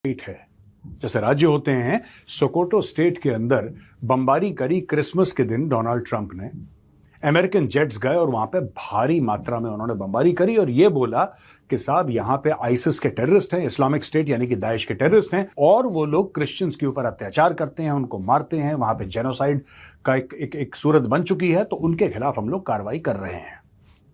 State है, जैसे राज्य होते हैं, सोकोटो स्टेट के अंदर बमबारी करी क्रिसमस के दिन डोनाल्ड ट्रंप ने। अमेरिकन जेट्स गए और वहां पे भारी मात्रा में उन्होंने बमबारी करी और यह बोला कि साहब यहां पे आईसिस के टेररिस्ट हैं, इस्लामिक स्टेट यानी कि दाइश के टेररिस्ट हैं, और वो लोग क्रिश्चियंस के ऊपर अत्याचार करते हैं, उनको मारते हैं, वहां पे जेनोसाइड का एक सूरत बन चुकी है, तो उनके खिलाफ हम लोग कार्रवाई कर रहे हैं।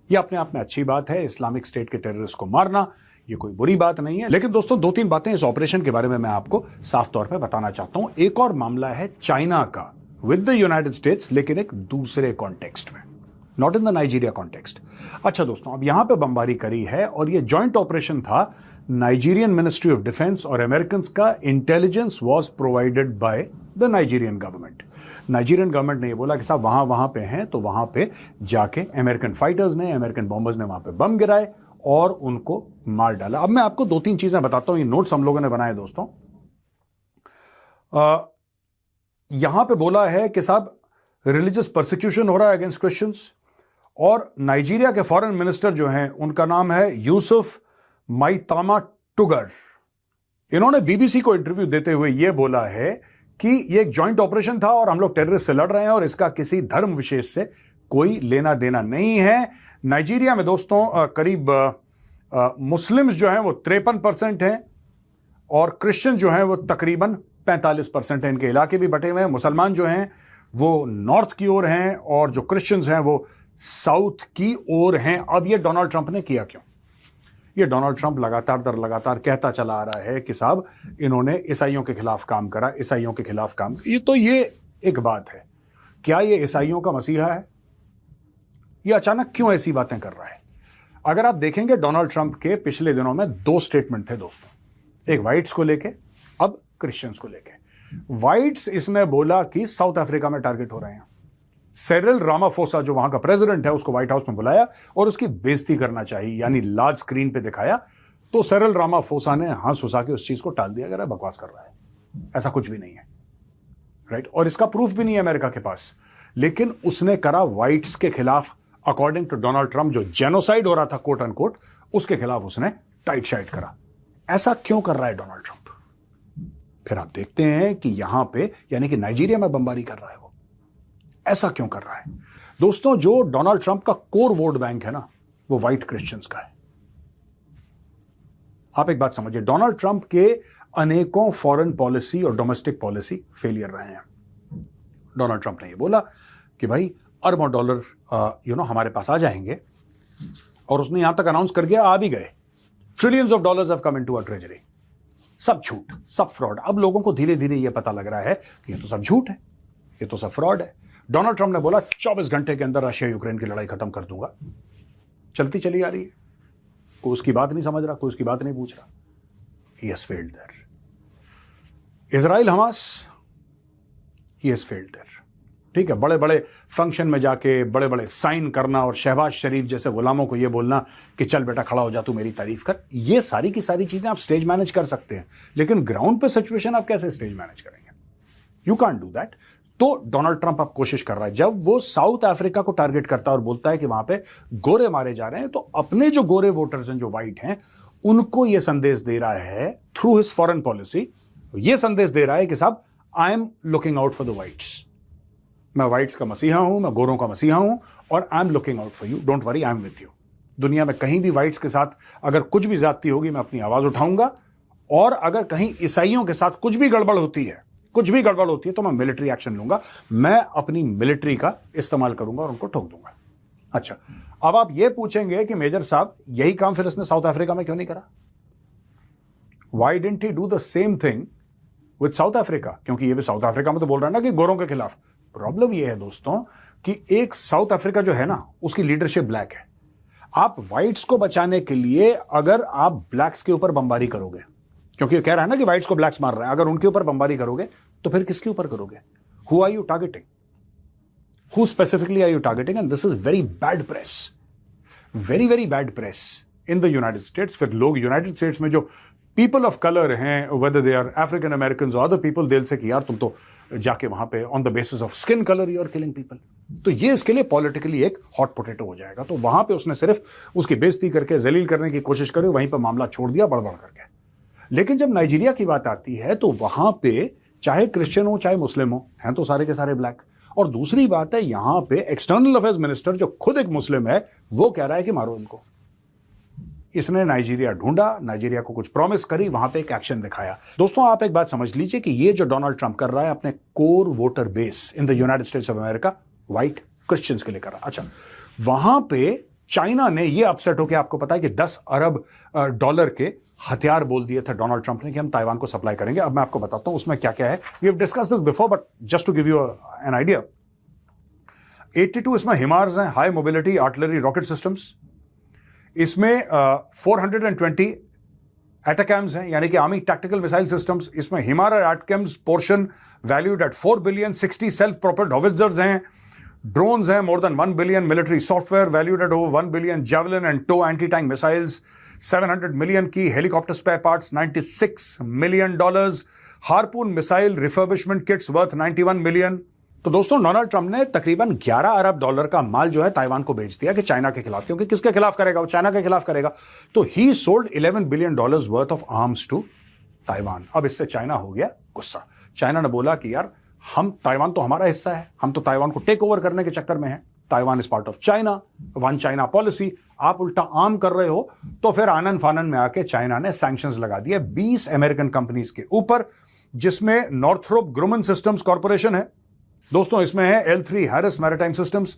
यह अपने आप में अच्छी बात है, इस्लामिक स्टेट के टेररिस्ट को मारना ये कोई बुरी बात नहीं है। लेकिन दोस्तों, दो तीन बातें इस ऑपरेशन के बारे में मैं आपको साफ तौर पे बताना चाहता हूं। एक और मामला है चाइना का विद द यूनाइटेड स्टेट्स, लेकिन एक दूसरे कॉन्टेक्स्ट में, not in the Nigeria context. अच्छा दोस्तों, अब यहां पे बमबारी करी है और ये जॉइंट ऑपरेशन था नाइजीरियन मिनिस्ट्री ऑफ डिफेंस और अमेरिकन का। Intelligence was provided by the Nigerian government. Nigerian government ने ये बोला कि साहब वहां पे हैं, तो वहां पे जाके अमेरिकन फाइटर्स ने, अमेरिकन बॉम्बर्स ने वहां पे बम गिराए और उनको मार डाला। अब मैं आपको दो तीन चीजें बताता हूं, ये नोट्स हम लोगों ने बनाए दोस्तों। यहां पे बोला है कि साहब रिलीजियस परसिक्यूशन हो रहा है अगेंस्ट क्रिश्चियंस, और नाइजीरिया के फॉरेन मिनिस्टर जो हैं उनका नाम है यूसुफ माइतामा टुगर। इन्होंने बीबीसी को इंटरव्यू देते हुए यह बोला है कि यह एक जॉइंट ऑपरेशन था और हम लोग टेररिस्ट से लड़ रहे हैं और इसका किसी धर्म विशेष से कोई लेना देना नहीं है। नाइजीरिया में दोस्तों करीब मुस्लिम्स जो हैं वो 53% हैं और क्रिश्चियन जो हैं वो तकरीबन 45% हैं। इनके इलाके भी बटे हुए हैं। मुसलमान जो हैं वो नॉर्थ की ओर हैं और जो क्रिश्चियंस हैं वो साउथ की ओर हैं। अब ये डोनाल्ड ट्रंप ने किया क्यों? ये डोनाल्ड ट्रंप लगातार दर लगातार कहता चला आ रहा है कि साहब इन्होंने ईसाइयों के खिलाफ काम करा, ईसाइयों के खिलाफ काम। ये एक बात है, क्या ये ईसाइयों का मसीहा है? ये अचानक क्यों ऐसी बातें कर रहा है? अगर आप देखेंगे डोनाल्ड ट्रंप के पिछले दिनों में दो स्टेटमेंट थे दोस्तों, एक व्हाइट्स को लेके, अब क्रिश्चियंस को लेके। व्हाइट्स इसने बोला कि साउथ अफ्रीका में टारगेट हो रहे हैं। सिरिल रामाफोसा जो वहां का प्रेसिडेंट है उसको व्हाइट हाउस में बुलाया और उसकी बेइज्जती करना चाहिए, यानी लार्ज स्क्रीन पे दिखाया, तो सिरिल रामाफोसा ने हंस हंसा के उस चीज को टाल दिया, अगर बकवास कर रहा है, ऐसा कुछ भी नहीं है, राइट? और इसका प्रूफ भी नहीं है अमेरिका के पास। लेकिन उसने करा व्हाइट्स के खिलाफ, अकॉर्डिंग टू डोनाल्ड ट्रंप, जो जेनोसाइड हो रहा था कोट अनकोट, उसके खिलाफ उसने टाइट शाइट करा। ऐसा क्यों कर रहा है डोनाल्ड ट्रंप? फिर आप देखते हैं कि यहां पे, यानी कि नाइजीरिया में बमबारी कर रहा है वो। ऐसा क्यों कर रहा है? दोस्तों, जो डोनाल्ड ट्रंप का कोर वोट बैंक है ना, वो व्हाइट क्रिश्चियंस का है। आप एक बात समझिए, डोनाल्ड ट्रंप के अनेकों फॉरेन पॉलिसी और डोमेस्टिक पॉलिसी फेलियर रहे हैं। डोनाल्ड ट्रंप ने ये बोला कि भाई अरबों डॉलर हमारे पास आ जाएंगे, और उसने यहां तक अनाउंस कर दिया, आ भी गए। Trillions of dollars have come into our treasury. सब झूठ, सब फ्रॉड। अब लोगों को धीरे धीरे यह पता लग रहा है कि ये तो सब झूठ है, ये तो सब फ्रॉड है। डोनाल्ड ट्रंप ने बोला 24 घंटे के अंदर रशिया यूक्रेन की लड़ाई खत्म कर दूंगा। चलती चली आ रही है, कोई उसकी बात नहीं समझ रहा, कोई उसकी बात नहीं पूछ रहा। He has failed there. Israel Hamas, he has failed there. ठीक है, बड़े बड़े फंक्शन में जाके बड़े बड़े साइन करना और शहबाज शरीफ जैसे गुलामों को यह बोलना कि चल बेटा खड़ा हो जा, तू मेरी तारीफ कर, ये सारी की सारी चीजें आप स्टेज मैनेज कर सकते हैं, लेकिन ग्राउंड पे सिचुएशन आप कैसे स्टेज मैनेज करेंगे? You can't do that. तो डोनाल्ड ट्रंप अब कोशिश कर रहा है, जब वो साउथ अफ्रीका को टारगेट करता है और बोलता है कि वहां पे गोरे मारे जा रहे हैं, तो अपने जो गोरे वोटर्स हैं, जो व्हाइट हैं, उनको यह संदेश दे रहा है थ्रू हिज फॉरेन पॉलिसी, यह संदेश दे रहा है कि साहब I am looking out for the whites. मैं व्हाइट्स का मसीहा हूं, मैं गोरों का मसीहा हूं, और I am looking out for you, don't worry, I am with you. दुनिया में कहीं भी व्हाइट्स के साथ अगर कुछ भी ज्यादती होगी, मैं अपनी आवाज उठाऊंगा, और अगर कहीं ईसाइयों के साथ कुछ भी गड़बड़ होती है, तो मैं मिलिट्री एक्शन लूंगा, मैं अपनी मिलिट्री का इस्तेमाल करूंगा और उनको ठोक दूंगा। अच्छा, अब आप ये पूछेंगे कि मेजर साहब यही काम फिर इसने साउथ अफ्रीका में क्यों नहीं करा? Why didn't he do the same thing with south Africa? क्योंकि ये भी साउथ अफ्रीका में तो बोल रहा है ना कि गोरों के खिलाफ। प्रॉब्लम ये है दोस्तों कि एक साउथ अफ्रीका जो है ना, उसकी लीडरशिप ब्लैक है। आप व्हाइट्स को बचाने के लिए अगर आप ब्लैक्स के ऊपर बमबारी करोगे, क्योंकि कह रहा है ना कि व्हाइट्स को ब्लैक्स मार रहे हैं, अगर उनके ऊपर बमबारी करोगे तो फिर किसके ऊपर करोगे? Who are you targeting? Who specifically are you targeting? And this is very bad press, very very bad press in the United States. फिर लोग यूनाइटेड स्टेट्स में जो पीपल ऑफ कलर हैं, whether they are African American और other people, दिल से कि यार तुम तो जाके वहां पे on the basis of skin colour you are killing people, तो ये इसके लिए पॉलिटिकली एक हॉट पोटैटो हो जाएगा। तो वहां पे उसने सिर्फ उसकी बेइज्जती करके जलील करने की कोशिश करी, वहीं पर मामला छोड़ दिया बड़बड़ करके। लेकिन जब नाइजीरिया की बात आती है तो वहां पे चाहे क्रिश्चियन हो चाहे मुस्लिम हो, हैं तो सारे के सारे ब्लैक। और दूसरी बात है, यहां पे एक्सटर्नल अफेयर्स मिनिस्टर जो खुद एक मुस्लिम है वो कह रहा है कि मारो इनको। इसने नाइजीरिया ढूंढा, नाइजीरिया को कुछ प्रॉमिस करी, वहां पे एक एक्शन दिखाया। दोस्तों आप एक बात समझ लीजिए कि ये जो डोनाल्ड ट्रंप कर रहा है अपने core voter base in the United states of America, white Christians के लिए कर रहा है। अच्छा, वहां पे चाइना ने ये अपसेट होकर, आपको पता है कि 10 अरब डॉलर के हथियार बोल दिए थे डोनाल्ड ट्रंप ने कि हम ताइवान को सप्लाई करेंगे। अब मैं आपको बताता हूं उसमें क्या क्या है। We have discussed this before but just to give you an idea. 82 इसमें हिमार्स हैं, high mobility artillery rocket systems. इसमें 420 एटाकैम्स हैं, यानी कि आर्मी टैक्टिकल मिसाइल सिस्टम्स। इसमें HIMARS ATACMS portion valued at 4 billion. 60 self propelled howitzers हैं, drones हैं more than 1 billion, military software valued at over 1 billion, Javelin and टो anti tank missiles 700 million की, helicopter spare parts $96 million, Harpoon missile refurbishment kits worth 91 million. तो दोस्तों Donald Trump ने तकरीबन 11 अरब dollar का माल जो है ताइवान को बेच दिया कि चाइना के खिलाफ, क्योंकि किसके खिलाफ करेगा वो, चाइना के खिलाफ करेगा। तो he sold $11 billion worth of arms to Taiwan. अब इससे चाइना हो गया गुस्सा। चाइना ने बोला कि यार हम, ताइवान तो हमारा हिस्सा है, हम तो ताइवान को टेक ओवर करने के चक्कर में हैं, Taiwan is part of China, one China policy, आप उल्टा आर्म कर रहे हो। तो फिर आनन फानन में आके चाइना ने सैंक्शंस लगा दिए 20 अमेरिकन कंपनीज के ऊपर, जिसमें नॉर्थरोप ग्रुमन सिस्टम्स कॉर्पोरेशन है दोस्तों, इसमें है L3 हैरिस मैरिटाइम सिस्टम्स,